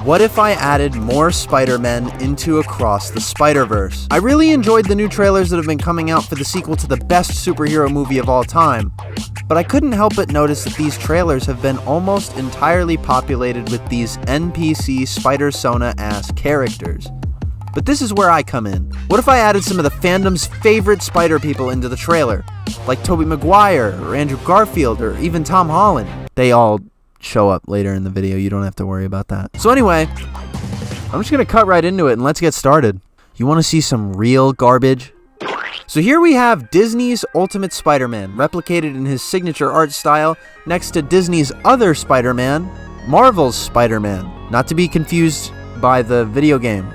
what if I added more Spider-Men into Across the Spider-Verse? I really enjoyed the new trailers that have been coming out for the sequel to the best superhero movie of all time, but I couldn't help but notice that these trailers have been almost entirely populated with these NPC Spider-Sona-ass characters. But this is where I come in. What if I added some of the fandom's favorite Spider people into the trailer? Like Tobey Maguire, or Andrew Garfield, or even Tom Holland. They all show up later in the video, you don't have to worry about that. So anyway, I'm just gonna cut right into it and let's get started. You wanna see some real garbage? So here we have Disney's Ultimate Spider-Man, replicated in his signature art style, next to Disney's other Spider-Man, Marvel's Spider-Man. Not to be confused by the video game,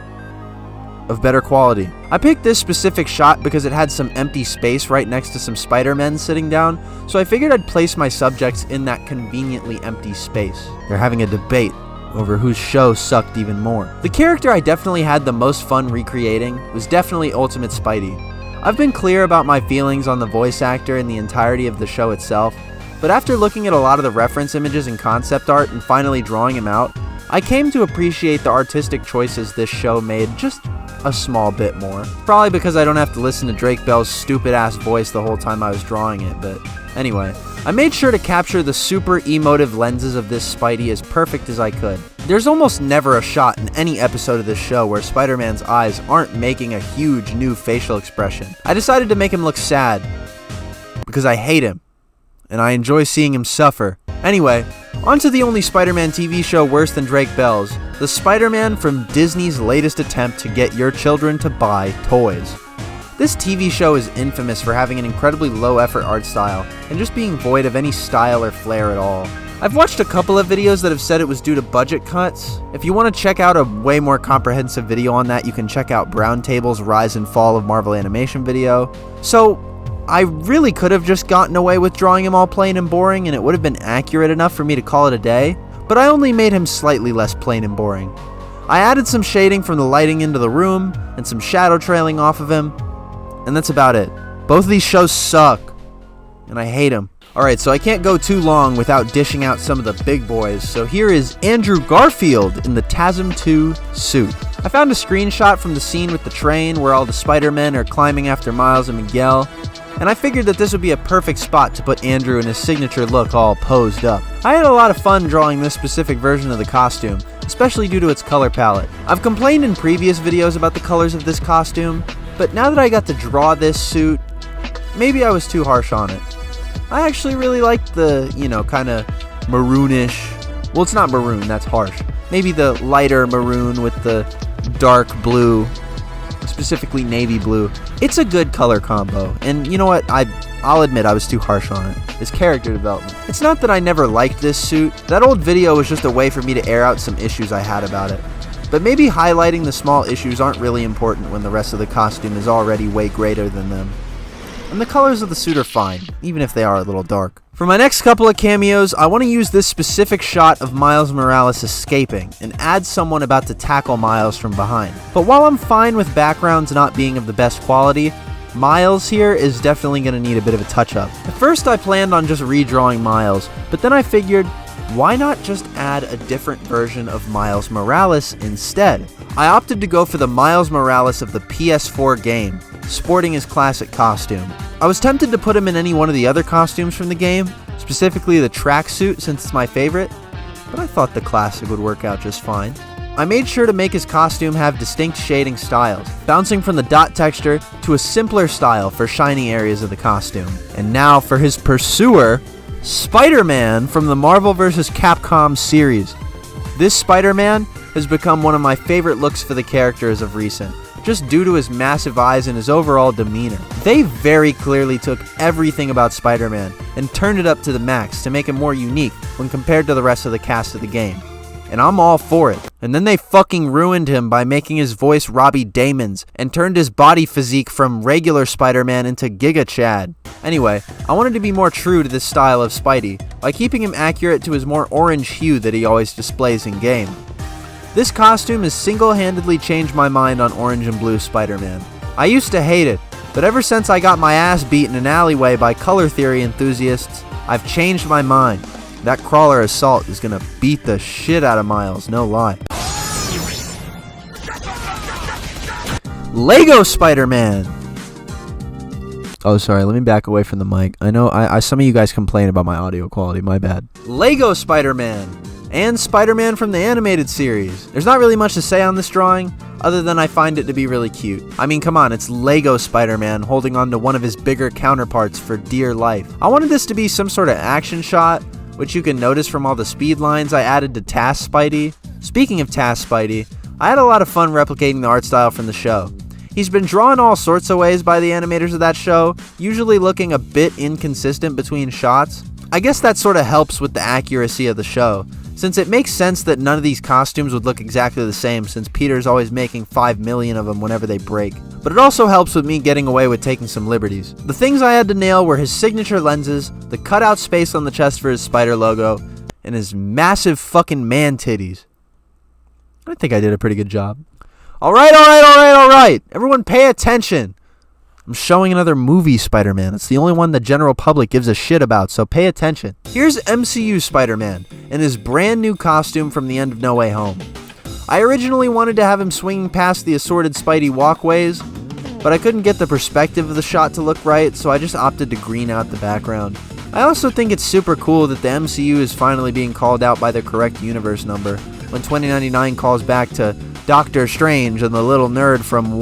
of better quality. I picked this specific shot because it had some empty space right next to some Spider-Men sitting down, so I figured I'd place my subjects in that conveniently empty space. They're having a debate over whose show sucked even more. The character I definitely had the most fun recreating was definitely Ultimate Spidey. I've been clear about my feelings on the voice actor in the entirety of the show itself, but after looking at a lot of the reference images and concept art and finally drawing him out, I came to appreciate the artistic choices this show made just a small bit more. Probably because I don't have to listen to Drake Bell's stupid ass voice the whole time I was drawing it, but anyway. I made sure to capture the super emotive lenses of this Spidey as perfect as I could. There's almost never a shot in any episode of this show where Spider-Man's eyes aren't making a huge new facial expression. I decided to make him look sad, because I hate him, and I enjoy seeing him suffer. Anyway, on to the only Spider-Man TV show worse than Drake Bell's, the Spider-Man from Disney's latest attempt to get your children to buy toys. This TV show is infamous for having an incredibly low-effort art style, and just being void of any style or flair at all. I've watched a couple of videos that have said it was due to budget cuts. If you want to check out a way more comprehensive video on that, you can check out Brown Table's Rise and Fall of Marvel Animation video. So, I really could have just gotten away with drawing him all plain and boring and it would have been accurate enough for me to call it a day, but I only made him slightly less plain and boring. I added some shading from the lighting into the room and some shadow trailing off of him, and that's about it. Both of these shows suck, and I hate them. Alright, so I can't go too long without dishing out some of the big boys, so here is Andrew Garfield in the TASM 2 suit. I found a screenshot from the scene with the train where all the Spider-Men are climbing after Miles and Miguel, and I figured that this would be a perfect spot to put Andrew in his signature look all posed up. I had a lot of fun drawing this specific version of the costume, especially due to its color palette. I've complained in previous videos about the colors of this costume, but now that I got to draw this suit, maybe I was too harsh on it. I actually really liked the, kind of maroonish, well, it's not maroon, that's harsh. Maybe the lighter maroon with the dark blue, specifically navy blue. It's a good color combo, and you know what, I'll admit I was too harsh on it. It's character development. It's not that I never liked this suit. That old video was just a way for me to air out some issues I had about it. But maybe highlighting the small issues aren't really important when the rest of the costume is already way greater than them. And the colors of the suit are fine, even if they are a little dark. For my next couple of cameos, I want to use this specific shot of Miles Morales escaping, and add someone about to tackle Miles from behind. But while I'm fine with backgrounds not being of the best quality, Miles here is definitely going to need a bit of a touch-up. At first I planned on just redrawing Miles, but then I figured, why not just add a different version of Miles Morales instead? I opted to go for the Miles Morales of the PS4 game, sporting his classic costume. I was tempted to put him in any one of the other costumes from the game, specifically the tracksuit since it's my favorite, but I thought the classic would work out just fine. I made sure to make his costume have distinct shading styles, bouncing from the dot texture to a simpler style for shiny areas of the costume. And now for his pursuer, Spider-Man from the Marvel vs. Capcom series. This Spider-Man has become one of my favorite looks for the character as of recent, just due to his massive eyes and his overall demeanor. They very clearly took everything about Spider-Man and turned it up to the max to make him more unique when compared to the rest of the cast of the game. And I'm all for it. And then they fucking ruined him by making his voice Robbie Damon's and turned his body physique from regular Spider-Man into Giga Chad. Anyway, I wanted to be more true to this style of Spidey by keeping him accurate to his more orange hue that he always displays in game. This costume has single-handedly changed my mind on orange and blue Spider-Man. I used to hate it, but ever since I got my ass beat in an alleyway by color theory enthusiasts, I've changed my mind. That crawler assault is gonna beat the shit out of Miles, no lie. Lego Spider-Man. Oh, sorry, let me back away from the mic. I know some of you guys complain about my audio quality, my bad. Lego Spider-Man and Spider-Man from the animated series. There's not really much to say on this drawing, other than I find it to be really cute. I mean, come on, it's Lego Spider-Man holding on to one of his bigger counterparts for dear life. I wanted this to be some sort of action shot, which you can notice from all the speed lines I added to Task Spidey. Speaking of Task Spidey, I had a lot of fun replicating the art style from the show. He's been drawn all sorts of ways by the animators of that show, usually looking a bit inconsistent between shots. I guess that sort of helps with the accuracy of the show, since it makes sense that none of these costumes would look exactly the same, since Peter's always making 5 million of them whenever they break. But it also helps with me getting away with taking some liberties. The things I had to nail were his signature lenses, the cutout space on the chest for his spider logo, and his massive fucking man titties. I think I did a pretty good job. Alright. Everyone pay attention. I'm showing another movie Spider-Man. It's the only one the general public gives a shit about, so pay attention. Here's MCU Spider-Man in his brand new costume from the end of No Way Home. I originally wanted to have him swinging past the assorted Spidey walkways, but I couldn't get the perspective of the shot to look right, so I just opted to green out the background. I also think it's super cool that the MCU is finally being called out by their correct universe number, when 2099 calls back to Doctor Strange and the little nerd from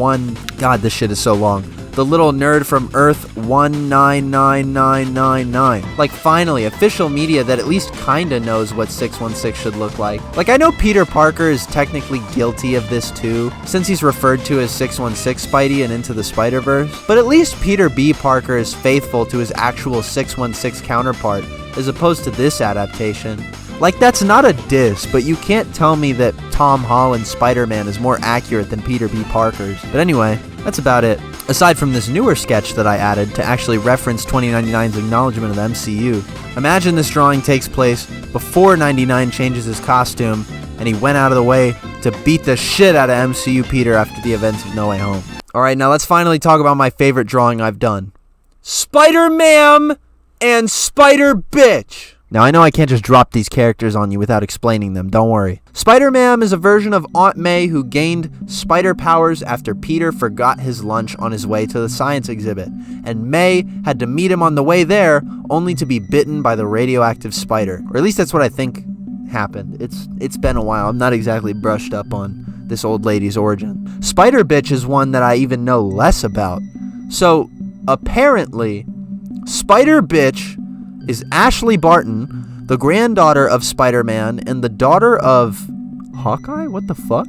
this shit is so long. The little nerd from Earth 199999. Like, finally, official media that at least kinda knows what 616 should look like. Like, I know Peter Parker is technically guilty of this too, since he's referred to as 616 Spidey and Into the Spider-Verse, but at least Peter B. Parker is faithful to his actual 616 counterpart, as opposed to this adaptation. Like, that's not a diss, but you can't tell me that Tom Holland's Spider-Man is more accurate than Peter B. Parker's. But anyway, that's about it. Aside from this newer sketch that I added to actually reference 2099's acknowledgement of the MCU, imagine this drawing takes place before 99 changes his costume, and he went out of the way to beat the shit out of MCU Peter after the events of No Way Home. Alright, now let's finally talk about my favorite drawing I've done. Spider-Man and Spider-Bitch! Now, I know I can't just drop these characters on you without explaining them, don't worry. Spider-Man is a version of Aunt May who gained spider powers after Peter forgot his lunch on his way to the science exhibit, and May had to meet him on the way there, only to be bitten by the radioactive spider. Or at least that's what I think happened. It's been a while. I'm not exactly brushed up on this old lady's origin. Spider-Bitch is one that I even know less about. So, apparently, Spider-Bitch is Ashley Barton, the granddaughter of Spider-Man and the daughter of Hawkeye? What the fuck?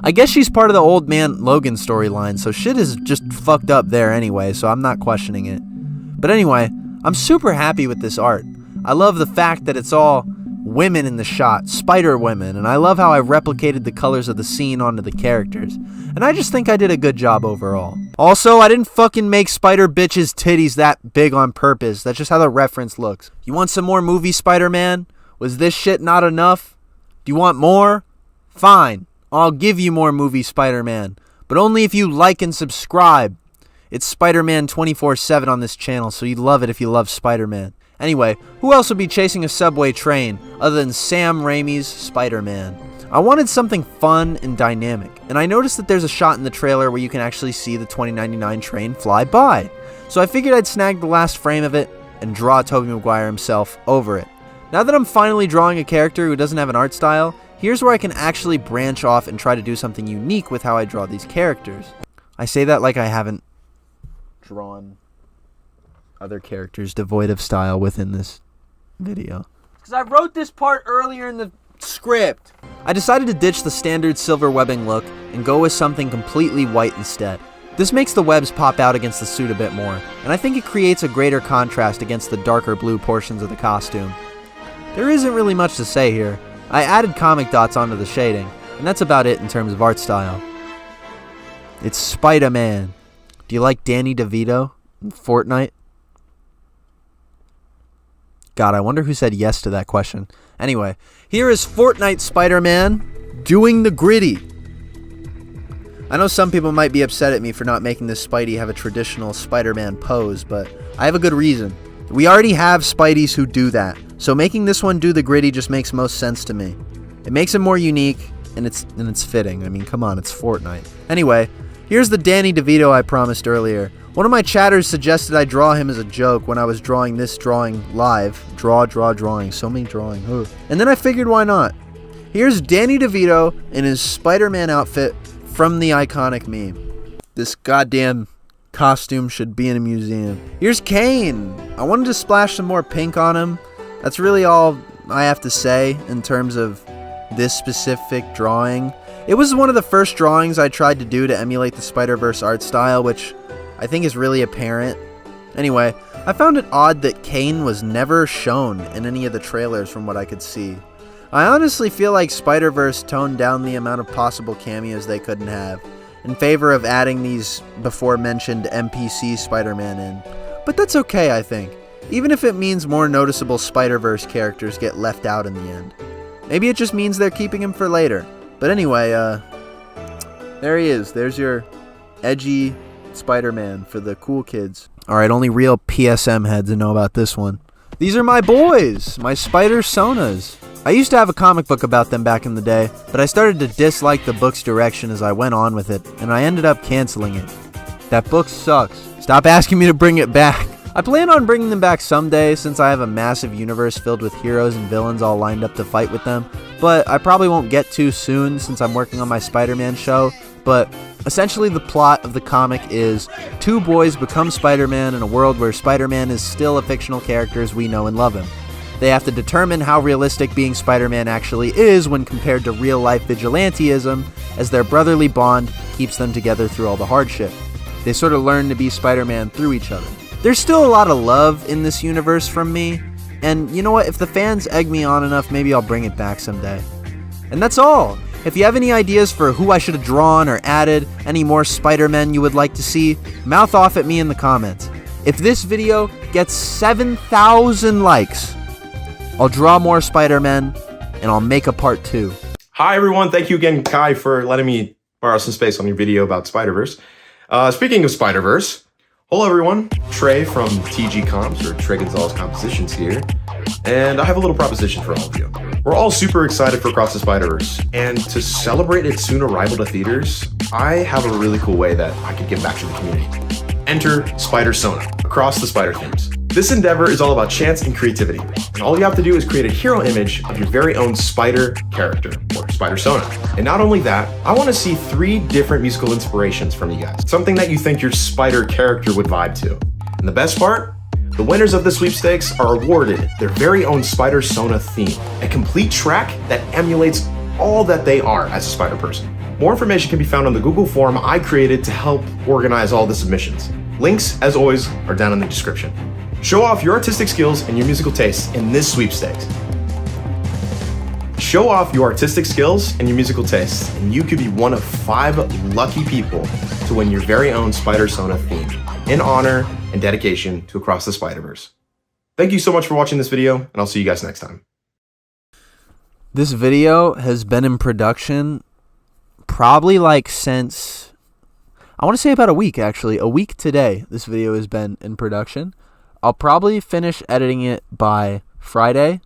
I guess she's part of the Old Man Logan storyline, so shit is just fucked up there anyway, so I'm not questioning it. But anyway, I'm super happy with this art. I love the fact that it's all women in the shot, spider women, and I love how I replicated the colors of the scene onto the characters. And I just think I did a good job overall. Also, I didn't fucking make Spider-Bitch's titties that big on purpose. That's just how the reference looks. You want some more movie Spider-Man? Was this shit not enough? Do you want more? Fine. I'll give you more movie Spider-Man. But only if you like and subscribe. It's Spider-Man 24/7 on this channel, so you'd love it if you love Spider-Man. Anyway, who else would be chasing a subway train other than Sam Raimi's Spider-Man? I wanted something fun and dynamic, and I noticed that there's a shot in the trailer where you can actually see the 2099 train fly by. So I figured I'd snag the last frame of it and draw Tobey Maguire himself over it. Now that I'm finally drawing a character who doesn't have an art style, here's where I can actually branch off and try to do something unique with how I draw these characters. I say that like I haven't drawn other characters devoid of style within this video. Because I wrote this part earlier in the script. I decided to ditch the standard silver webbing look and go with something completely white instead. This makes the webs pop out against the suit a bit more, and I think it creates a greater contrast against the darker blue portions of the costume. There isn't really much to say here. I added comic dots onto the shading, and that's about it in terms of art style. It's Spider-Man. Do you like Danny DeVito in Fortnite? God, I wonder who said yes to that question. Anyway, here is Fortnite Spider-Man doing the gritty. I know some people might be upset at me for not making this Spidey have a traditional Spider-Man pose, but I have a good reason. We already have Spideys who do that, so making this one do the gritty just makes most sense to me. It makes him more unique, and it's fitting. I mean, come on, it's Fortnite. Anyway, here's the Danny DeVito I promised earlier. One of my chatters suggested I draw him as a joke when I was drawing this drawing live. Drawing. So many drawing. Ugh. And then I figured, why not? Here's Danny DeVito in his Spider-Man outfit from the iconic meme. This goddamn costume should be in a museum. Here's Kane. I wanted to splash some more pink on him. That's really all I have to say in terms of this specific drawing. It was one of the first drawings I tried to do to emulate the Spider-Verse art style, which I think is really apparent. Anyway, I found it odd that Kane was never shown in any of the trailers from what I could see. I honestly feel like Spider-Verse toned down the amount of possible cameos they couldn't have, in favor of adding these before-mentioned NPC Spider-Man in. But that's okay, I think, even if it means more noticeable Spider-Verse characters get left out in the end. Maybe it just means they're keeping him for later. But anyway, there he is. There's your edgy Spider-Man for the cool kids. Alright, only real PSM heads know about this one. These are my boys, my Spider-Sonas. I used to have a comic book about them back in the day, but I started to dislike the book's direction as I went on with it, and I ended up canceling it. That book sucks. Stop asking me to bring it back. I plan on bringing them back someday since I have a massive universe filled with heroes and villains all lined up to fight with them, but I probably won't get to soon since I'm working on my Spider-Man show. But essentially the plot of the comic is two boys become Spider-Man in a world where Spider-Man is still a fictional character as we know and love him. They have to determine how realistic being Spider-Man actually is when compared to real-life vigilanteism, as their brotherly bond keeps them together through all the hardship. They sort of learn to be Spider-Man through each other. There's still a lot of love in this universe from me, and you know what, if the fans egg me on enough, maybe I'll bring it back someday. And that's all. If you have any ideas for who I should have drawn or added, any more Spider-Men you would like to see, mouth off at me in the comments. If this video gets 7,000 likes, I'll draw more Spider-Men, and I'll make a part 2. Hi everyone, thank you again Kai for letting me borrow some space on your video about Spider-Verse. Speaking of Spider-Verse, hello everyone, Trey from TG Comps, or Trey Gonzalez Compositions here, and I have a little proposition for all of you. We're all super excited for Across the Spider-Verse, and to celebrate its soon arrival to theaters, I have a really cool way that I can give back to the community. Enter Spider-Sona, Across the Spider-Themes. This endeavor is all about chance and creativity, and all you have to do is create a hero image of your very own Spider character, or Spider-Sona. And not only that, I want to see 3 different musical inspirations from you guys, something that you think your Spider character would vibe to. And the best part? The winners of the sweepstakes are awarded their very own Spider-Sona theme, a complete track that emulates all that they are as a Spider person. More information can be found on the Google form I created to help organize all the submissions. Links, as always, are down in the description. Show off your artistic skills and your musical tastes in this sweepstakes. Show off your artistic skills and your musical tastes, and you could be one of 5 lucky people to win your very own Spider-Sona theme, in honor and dedication to Across the Spider-Verse. Thank you so much for watching this video, and I'll see you guys next time. This video has been in production probably like since, I want to say about a week actually. A week today this video has been in production. I'll probably finish editing it by Friday,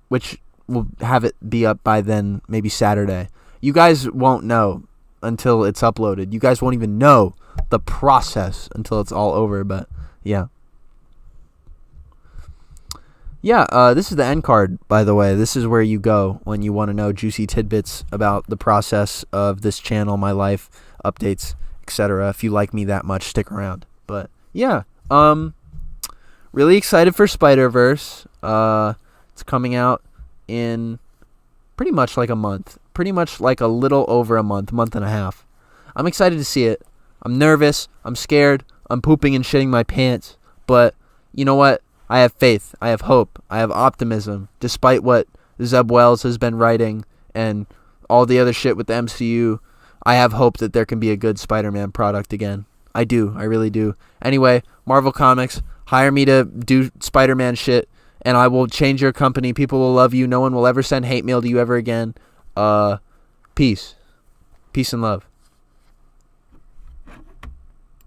which will have it be up by then, maybe Saturday. You guys won't know until it's uploaded. You guys won't even know the process until it's all over, but yeah. This is the end card, by the way. This is where you go when you want to know juicy tidbits about the process of this channel, my life, updates, etc. If you like me that much, stick around. But yeah, really excited for Spider-Verse. It's coming out in pretty much like a month. Pretty much like a little over a month and a half. I'm excited to see it. I'm nervous. I'm scared. I'm pooping and shitting my pants. But you know what? I have faith. I have hope. I have optimism. Despite what Zeb Wells has been writing and all the other shit with the MCU, I have hope that there can be a good Spider-Man product again. I do. I really do. Anyway, Marvel Comics, hire me to do Spider-Man shit, and I will change your company. People will love you. No one will ever send hate mail to you ever again. Peace. Peace and love.